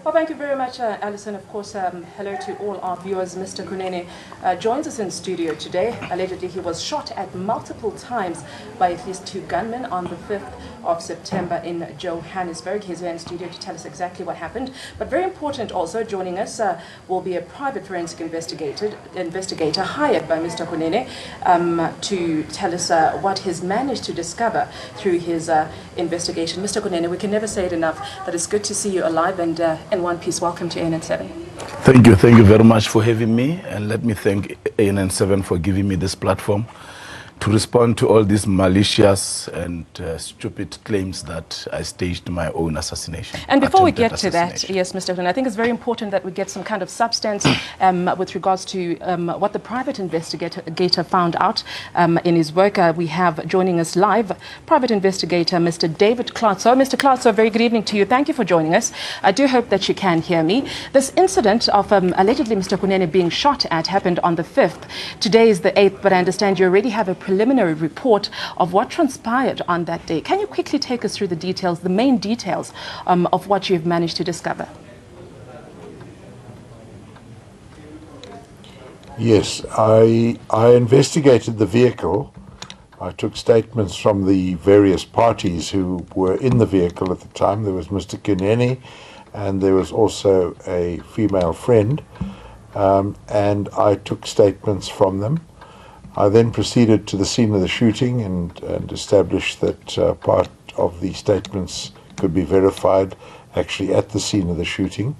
Well, thank you very much, Alison. Of course, hello to all our viewers. Mr. Kunene joins us in studio today. Allegedly, he was shot at multiple times by at least 2 gunmen on the 5th of September in Johannesburg. He's here in studio to tell us exactly what happened. But very important also, joining us will be a private forensic investigator hired by Mr. Kunene to tell us what he's managed to discover through his investigation. Mr. Kunene, we can never say it enough that it's good to see you alive and in one piece. Welcome to ANN7. Thank you very much for having me, and let me thank ANN7 for giving me this platform to respond to all these malicious and stupid claims that I staged my own assassination. And before we get to that, yes, Mr. Kunene, I think it's very important that we get some kind of substance with regards to what the private investigator found out in his work. We have joining us live private investigator Mr. David Klatso. Mr. Klatso, very good evening to you. Thank you for joining us. I do hope that you can hear me. This incident of allegedly Mr. Kunene being shot at happened on the 5th. Today is the 8th, but I understand you already have a preliminary report of what transpired on that day. Can you quickly take us through the details, the main details of what you've managed to discover? Yes, I investigated the vehicle. I took statements from the various parties who were in the vehicle at the time. There was Mr. Kunene, and there was also a female friend, and I took statements from them. I then proceeded to the scene of the shooting and established that part of the statements could be verified actually at the scene of the shooting.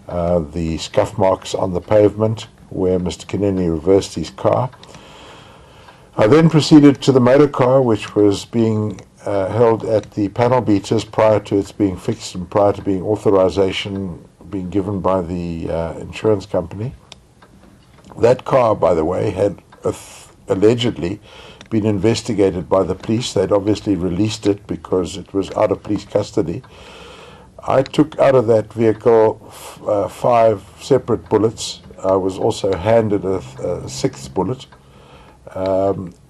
The scuff marks on the pavement where Mr. Kunene reversed his car. I then proceeded to the motor car, which was being held at the panel beaters prior to its being fixed and prior to being authorization being given by the insurance company. That car, by the way, had allegedly been investigated by the police. They'd obviously released it because it was out of police custody. I took out of that vehicle 5 separate bullets. I was also handed a 6th bullet,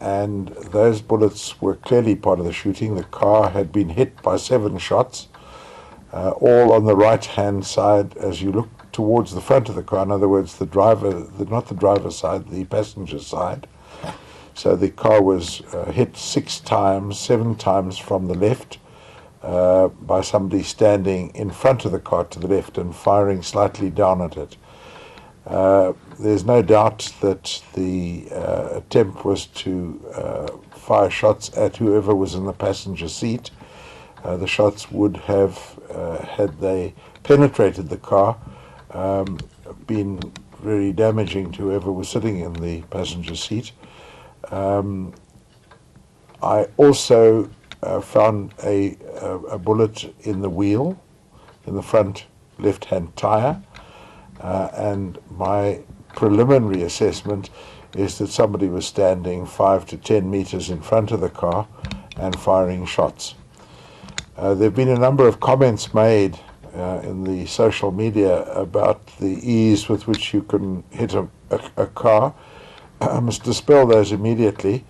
and those bullets were clearly part of the shooting. The car had been hit by 7 shots, all on the right-hand side as you look towards the front of the car. In other words, the driver, not the driver's side, the passenger side. So the car was hit 6 times, 7 times from the left by somebody standing in front of the car to the left and firing slightly down at it. There's no doubt that the attempt was to fire shots at whoever was in the passenger seat. The shots would have, had they penetrated the car, been very damaging to whoever was sitting in the passenger seat. I also found a bullet in the wheel, in the front left-hand tire, and my preliminary assessment is that somebody was standing 5 to 10 meters in front of the car and firing shots. There have been a number of comments made in the social media about the ease with which you can hit a car. I must dispel those immediately.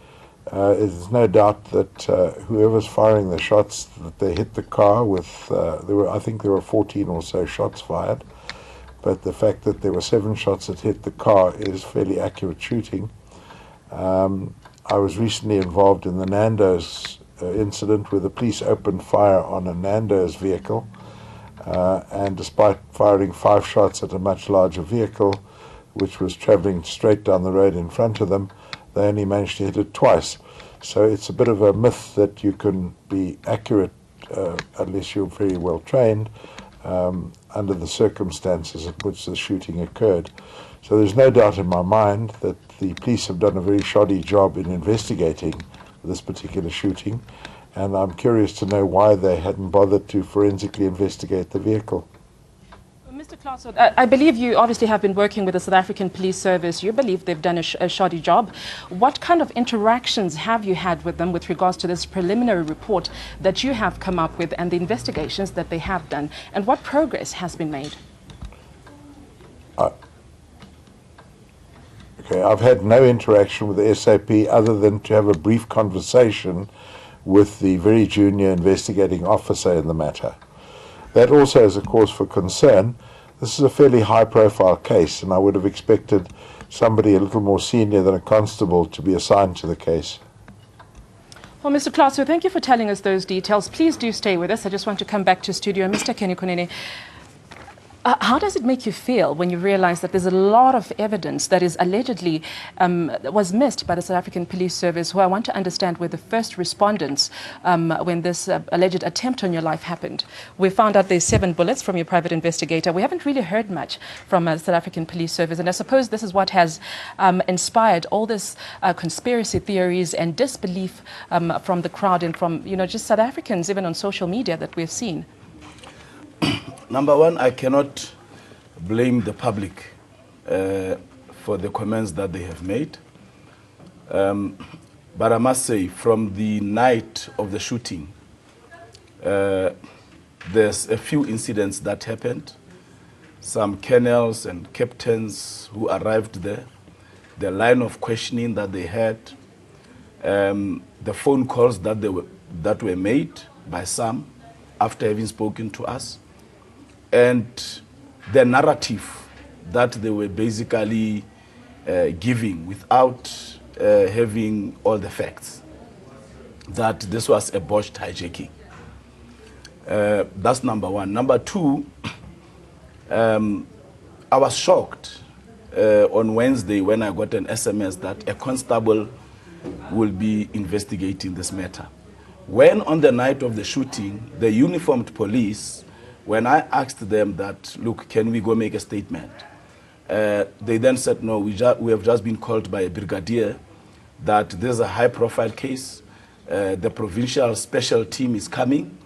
There's no doubt that whoever's firing the shots, that they hit the car with, I think there were 14 or so shots fired, but the fact that there were 7 shots that hit the car is fairly accurate shooting. I was recently involved in the Nando's incident where the police opened fire on a Nando's vehicle, and despite firing 5 shots at a much larger vehicle, which was traveling straight down the road in front of them, they only managed to hit it twice. So it's a bit of a myth that you can be accurate unless you're very well trained under the circumstances in which the shooting occurred. So there's no doubt in my mind that the police have done a very shoddy job in investigating this particular shooting, and I'm curious to know why they hadn't bothered to forensically investigate the vehicle. Mr. Klatso, I believe you obviously have been working with the South African Police Service. You believe they've done a shoddy job. What kind of interactions have you had with them with regards to this preliminary report that you have come up with and the investigations that they have done? And what progress has been made? Okay, I've had no interaction with the SAP other than to have a brief conversation with the very junior investigating officer in the matter. that also is a cause for concern. This is a fairly high-profile case, and I would have expected somebody a little more senior than a constable to be assigned to the case. Well, Mr. Klaso, thank you for telling us those details. Please do stay with us. I just want to come back to studio. Mr. Kenny Kunene, how does it make you feel when you realize that there's a lot of evidence that is allegedly was missed by the South African Police Service, who I want to understand were the first respondents when this alleged attempt on your life happened? We found out there's 7 bullets from your private investigator. We haven't really heard much from South African Police Service, and I suppose this is what has inspired all this conspiracy theories and disbelief from the crowd and from, you know, just South Africans, even on social media, that we've seen. Number one, I cannot blame the public for the comments that they have made. But I must say, from the night of the shooting, there's a few incidents that happened. Some colonels and captains who arrived there, the line of questioning that they had, the phone calls that were made by some after having spoken to us, and the narrative that they were basically giving without having all the facts, that this was a botched hijacking. That's number one. Number two, I was shocked on Wednesday when I got an SMS that a constable will be investigating this matter. When on the night of the shooting, the uniformed police, when I asked them that, look, can we go make a statement? They then said, no, we have just been called by a brigadier that there's a high-profile case. The provincial special team is coming,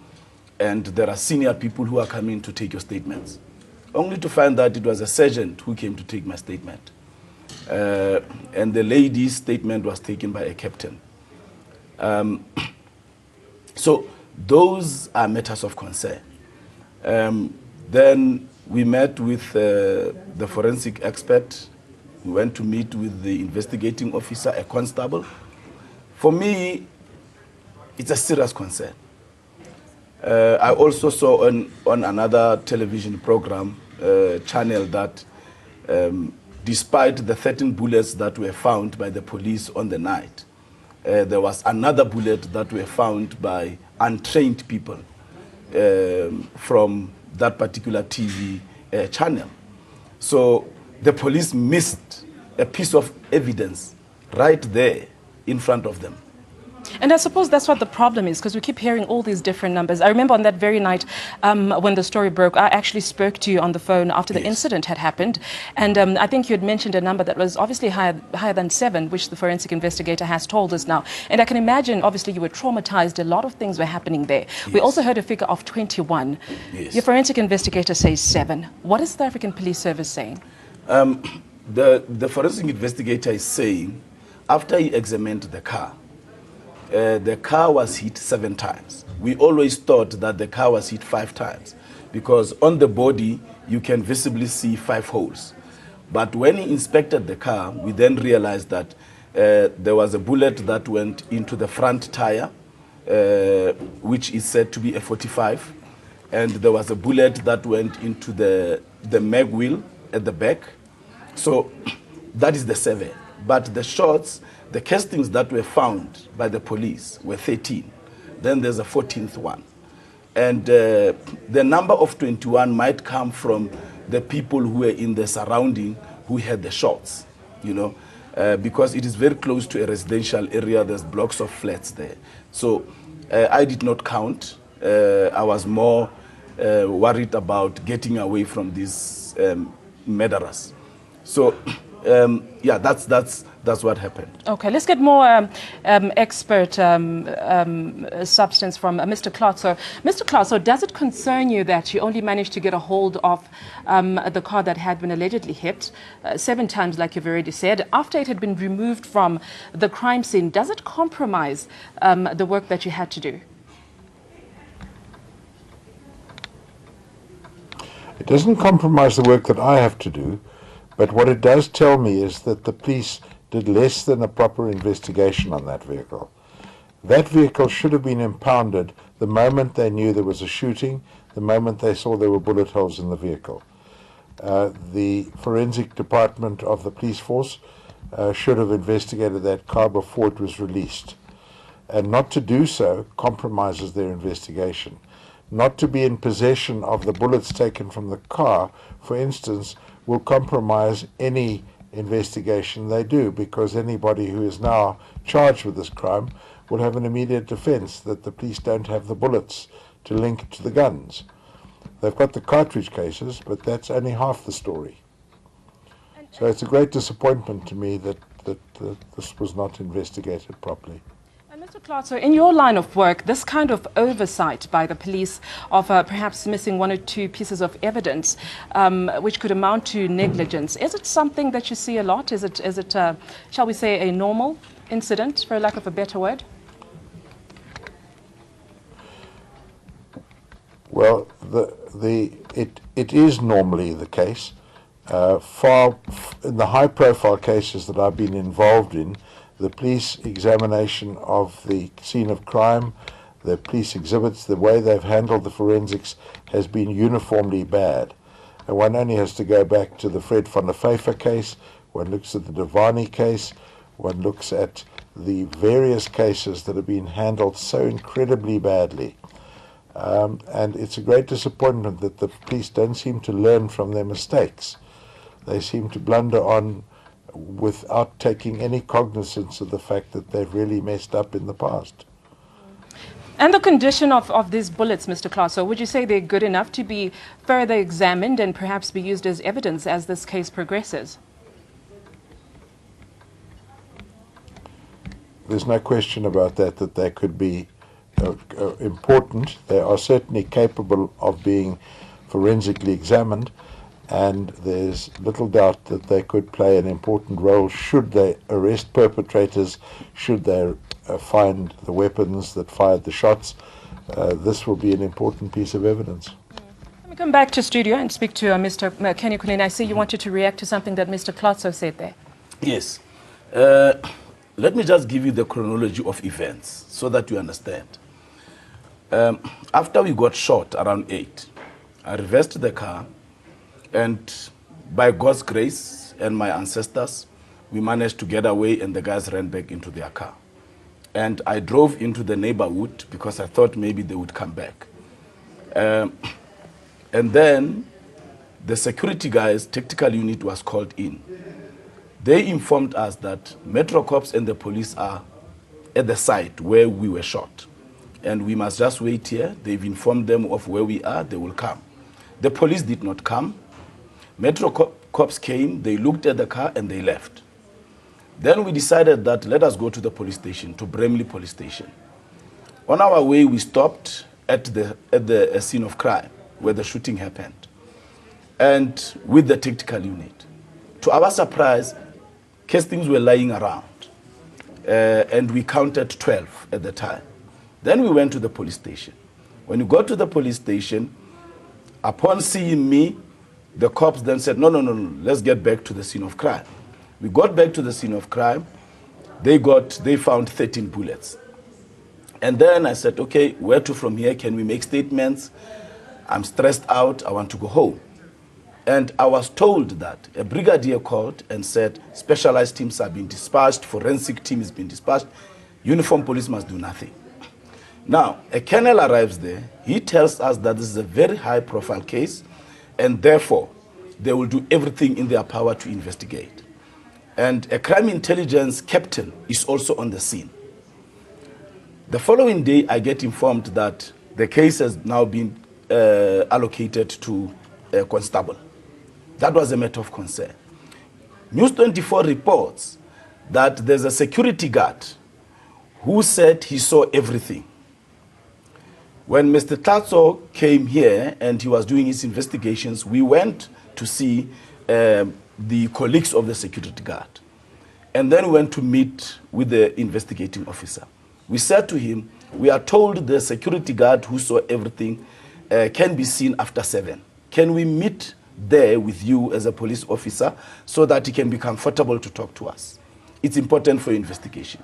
and there are senior people who are coming to take your statements. Only to find that it was a sergeant who came to take my statement. And the lady's statement was taken by a captain. So those are matters of concern. Then we met with the forensic expert. We went to meet with the investigating officer, a constable. For me, it's a serious concern. I also saw on another television program, channel, that despite the 13 bullets that were found by the police on the night, there was another bullet that were found by untrained people from that particular TV channel. So the police missed a piece of evidence right there in front of them. And I suppose that's what the problem is, because we keep hearing all these different numbers. I remember on that very night when the story broke, I actually spoke to you on the phone after the incident had happened. And I think you had mentioned a number that was obviously higher than 7, which the forensic investigator has told us now. And I can imagine, obviously, you were traumatized. A lot of things were happening there. Yes. We also heard a figure of 21. Yes. Your forensic investigator says 7. What is the African Police Service saying? The forensic investigator is saying, after he examined the car was hit 7 times. We always thought that the car was hit 5 times because on the body you can visibly see 5 holes. But when he inspected the car, we then realized that there was a bullet that went into the front tire, which is said to be a 45, and there was a bullet that went into the mag wheel at the back. So that is the 7. But the shots, the castings that were found by the police were 13. Then there's a 14th one. And the number of 21 might come from the people who were in the surrounding who had the shots, you know, because it is very close to a residential area. There's blocks of flats there. So I did not count. I was more worried about getting away from these murderers. So yeah, that's what happened. Okay, let's get more expert substance from Mr. Klaso. Mr. Klaso, does it concern you that you only managed to get a hold of the car that had been allegedly hit 7 times, like you've already said, after it had been removed from the crime scene? Does it compromise the work that you had to do? It doesn't compromise the work that I have to do, but what it does tell me is that the police did less than a proper investigation on that vehicle. That vehicle should have been impounded the moment they knew there was a shooting, the moment they saw there were bullet holes in the vehicle. The forensic department of the police force should have investigated that car before it was released. And not to do so compromises their investigation. Not to be in possession of the bullets taken from the car, for instance, will compromise any investigation they do, because anybody who is now charged with this crime will have an immediate defense that the police don't have the bullets to link it to the guns. They've got the cartridge cases, but that's only half the story. So it's a great disappointment to me that this was not investigated properly. Mr. Clark, so in your line of work, this kind of oversight by the police of perhaps missing one or two pieces of evidence, which could amount to negligence, is it something that you see a lot? Is it shall we say, a normal incident, for lack of a better word? Well, it is normally the case. In the high-profile cases that I've been involved in, the police examination of the scene of crime, the police exhibits, the way they've handled the forensics has been uniformly bad. And one only has to go back to the Fred van der Vyver case, one looks at the Devani case, one looks at the various cases that have been handled so incredibly badly. And it's a great disappointment that the police don't seem to learn from their mistakes. They seem to blunder on without taking any cognizance of the fact that they've really messed up in the past. And the condition of these bullets, Mr. Clark, so would you say they're good enough to be further examined and perhaps be used as evidence as this case progresses? There's no question about that they could be important. They are certainly capable of being forensically examined, and there's little doubt that they could play an important role should they arrest perpetrators, should they find the weapons that fired the shots. This will be an important piece of evidence. Let me come back to studio and speak to Mr. Kenny Kunene. I see you wanted to react to something that Mr. Klotso said there. Yes. Let me just give you the chronology of events so that you understand. After we got shot around 8, I reversed the car, and by God's grace and my ancestors, we managed to get away, and the guys ran back into their car. And I drove into the neighborhood because I thought maybe they would come back. And then the security guys' tactical unit was called in. They informed us that Metro Cops and the police are at the site where we were shot. And we must just wait here. They've informed them of where we are. They will come. The police did not come. Metro Cops came, they looked at the car, and they left. Then we decided that let us go to the police station, to Bramley Police Station. On our way, we stopped at the scene of crime where the shooting happened, and with the tactical unit. To our surprise, castings were lying around, and we counted 12 at the time. Then we went to the police station. When we got to the police station, upon seeing me, the cops then said, no, let's get back to the scene of crime. We got back to the scene of crime. They found 13 bullets. And then I said, okay, where to from here? Can we make statements? I'm stressed out. I want to go home. And I was told that a brigadier called and said, specialized teams are being dispatched, forensic team is being dispatched, uniformed police must do nothing. Now, a colonel arrives there. He tells us that this is a very high-profile case, and therefore, they will do everything in their power to investigate. And a crime intelligence captain is also on the scene. The following day, I get informed that the case has now been allocated to a constable. That was a matter of concern. News 24 reports that there's a security guard who said he saw everything. When Mr. Tatso came here and he was doing his investigations, we went to see the colleagues of the security guard. And then we went to meet with the investigating officer. We said to him, we are told the security guard who saw everything can be seen after 7. Can we meet there with you as a police officer so that he can be comfortable to talk to us? It's important for your investigation.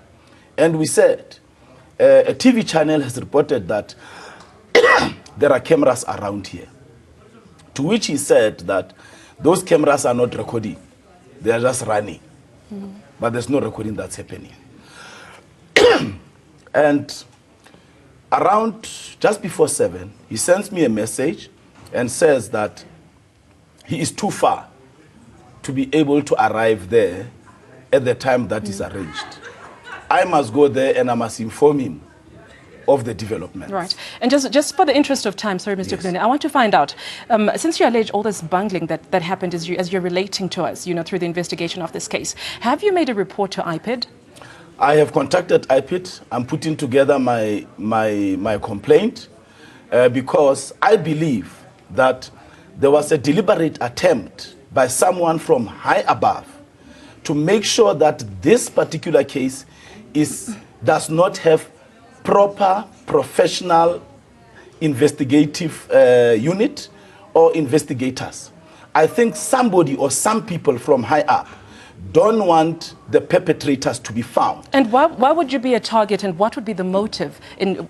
And we said, a TV channel has reported that there are cameras around here. To which he said that those cameras are not recording. They are just running. But there's no recording that's happening. And around just before 7, he sends me a message and says that he is too far to be able to arrive there at the time that is arranged. I must go there and I must inform him of the developments. Right. And just for the interest of time, sorry, Mr. Kunene, I want to find out, since you allege all this bungling that happened as you're relating to us, through the investigation of this case, have you made a report to IPID? I have contacted IPID. I'm putting together my complaint because I believe that there was a deliberate attempt by someone from high above to make sure that this particular case does not have proper professional investigative unit or investigators. I think somebody or some people from high up don't want the perpetrators to be found. And why would you be a target, and what would be the motive in,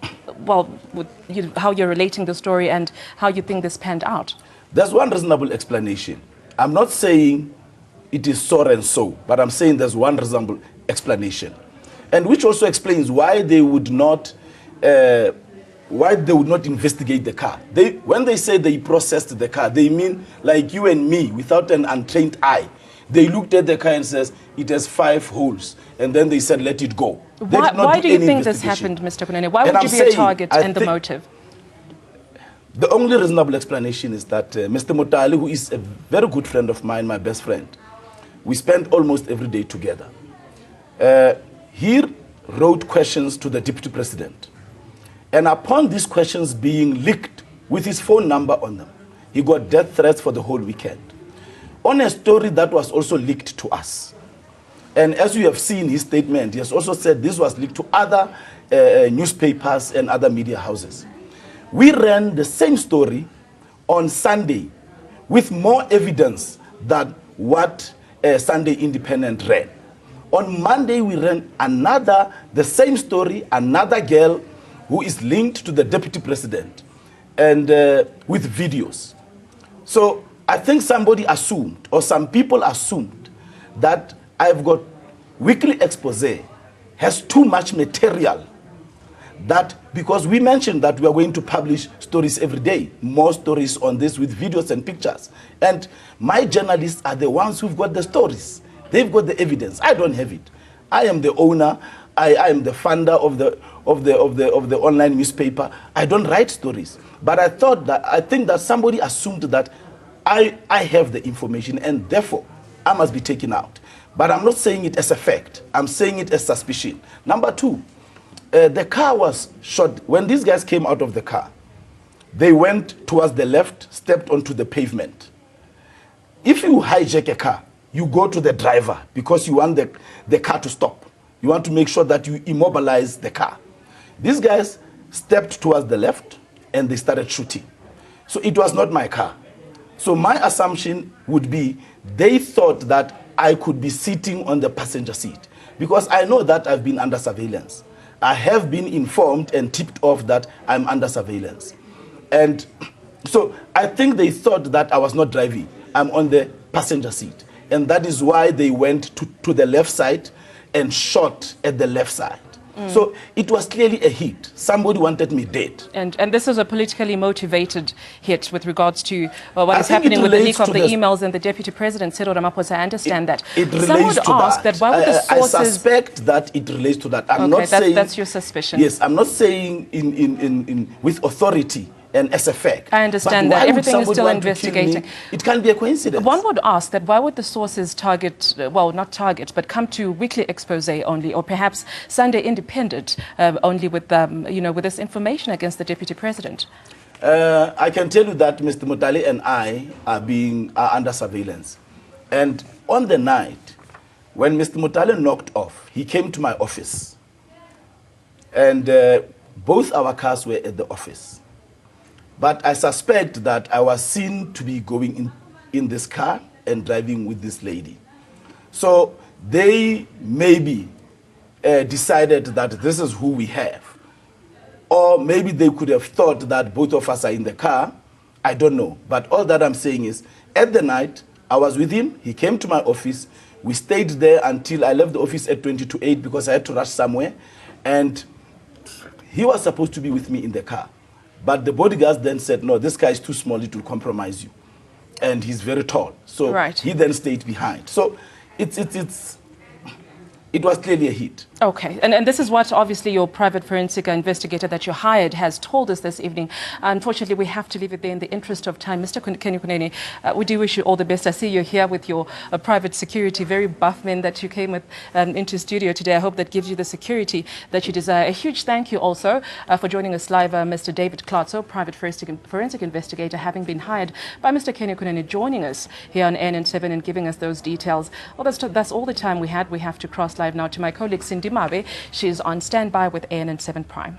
how you're relating the story and how you think this panned out? There's one reasonable explanation. I'm not saying it is so and so, but I'm saying there's one reasonable explanation, and which also explains why they would not investigate the car. When they say they processed the car, they mean like you and me, without an untrained eye. They looked at the car and says it has 5 holes, and then they said let it go. Why do you think this happened, Mr. Kunene? Why would you be a target and the motive? The only reasonable explanation is that Mr. Motali, who is a very good friend of mine, my best friend, we spend almost every day together. He wrote questions to the Deputy President. And upon these questions being leaked with his phone number on them, he got death threats for the whole weekend. On a story that was also leaked to us. And as you have seen his statement, he has also said this was leaked to other newspapers and other media houses. We ran the same story on Sunday with more evidence than what Sunday Independent ran. On Monday, we ran the same story, another girl who is linked to the Deputy President, and with videos. So I think somebody assumed, or some people assumed, that I've got weekly expose has too much material, that because we mentioned that we are going to publish stories every day, more stories on this with videos and pictures. And my journalists are the ones who've got the stories. They've got the evidence. I don't have it. I am the owner. I am the funder of the online newspaper. I don't write stories. But I think that somebody assumed that I have the information and therefore I must be taken out. But I'm not saying it as a fact. I'm saying it as suspicion. Number 2, the car was shot. When these guys came out of the car, they went towards the left, stepped onto the pavement. If you hijack a car, you go to the driver because you want the car to stop. You want to make sure that you immobilize the car. These guys stepped towards the left and they started shooting. So it was not my car. So my assumption would be they thought that I could be sitting on the passenger seat because I know that I've been under surveillance. I have been informed and tipped off that I'm under surveillance. And so I think they thought that I was not driving. I'm on the passenger seat. And that is why they went to the left side and shot at the left side. So it was clearly a hit. Somebody wanted me dead. And this is a politically motivated hit with regards to what is happening with the leak of the emails and the Deputy President, Cyril Ramaphosa. I understand that. It relates Some would to ask that why would the sources... I suspect that it relates to that. I'm okay, not saying... that's your suspicion. Yes, I'm not saying with authority and as a fact. I understand that. Everything is still investigating. It can't be a coincidence. One would ask that why would the sources target, well, not target, but come to weekly expose only, or perhaps Sunday Independent only with, with this information against the Deputy President? I can tell you that Mr. Motali and I are under surveillance. And on the night, when Mr. Motali knocked off, he came to my office. And both our cars were at the office. But I suspect that I was seen to be going in this car and driving with this lady. So they maybe decided that this is who we have. Or maybe they could have thought that both of us are in the car. I don't know. But all that I'm saying is, at the night, I was with him. He came to my office. We stayed there until I left the office at 20 to 8 because I had to rush somewhere. And he was supposed to be with me in the car. But the bodyguards then said, no, this guy is too small, it will compromise you. And he's very tall. So he then stayed behind. So it was clearly a hit. Okay, and this is what obviously your private forensic investigator that you hired has told us this evening. Unfortunately, we have to leave it there in the interest of time. Mr. Kenny Kunene, we do wish you all the best. I see you're here with your private security, very buff men that you came with into studio today. I hope that gives you the security that you desire. A huge thank you also for joining us live, Mr. David Klatso, private forensic investigator, having been hired by Mr. Kenny Kunene, joining us here on ANN7 and giving us those details. Well, that's all the time we had. We have to cross live now to my colleague Cindy Mabe. She is on standby with ANN7 Prime.